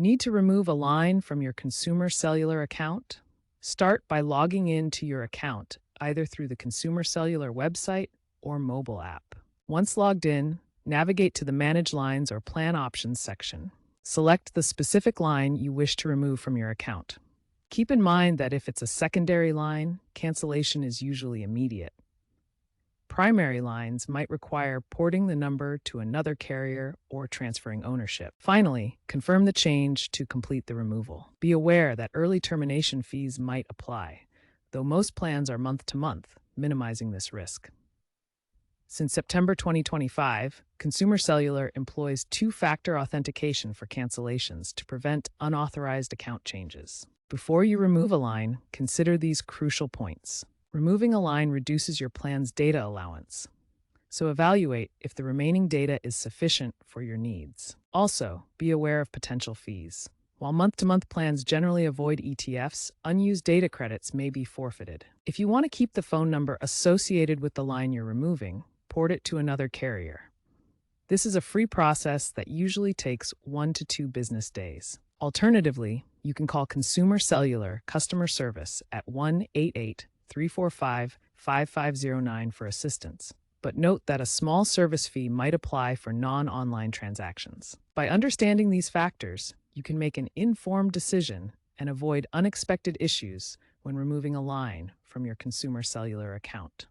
Need to remove a line from your Consumer Cellular account? Start by logging in to your account, either through the Consumer Cellular website or mobile app. Once logged in, navigate to the Manage Lines or Plan Options section. Select the specific line you wish to remove from your account. Keep in mind that if it's a secondary line, cancellation is usually immediate. Primary lines might require porting the number to another carrier or transferring ownership. Finally, confirm the change to complete the removal. Be aware that early termination fees might apply, though most plans are month to month, minimizing this risk. Since September 2025, Consumer Cellular employs two-factor authentication for cancellations to prevent unauthorized account changes. Before you remove a line, consider these crucial points. Removing a line reduces your plan's data allowance, so evaluate if the remaining data is sufficient for your needs. Also, be aware of potential fees. While month-to-month plans generally avoid ETFs, unused data credits may be forfeited. If you want to keep the phone number associated with the line you're removing, port it to another carrier. This is a free process that usually takes 1 to 2 business days. Alternatively, you can call Consumer Cellular customer service at 1-888-345-5509 for assistance. But note that a small service fee might apply for non-online transactions. By understanding these factors, you can make an informed decision and avoid unexpected issues when removing a line from your Consumer Cellular account.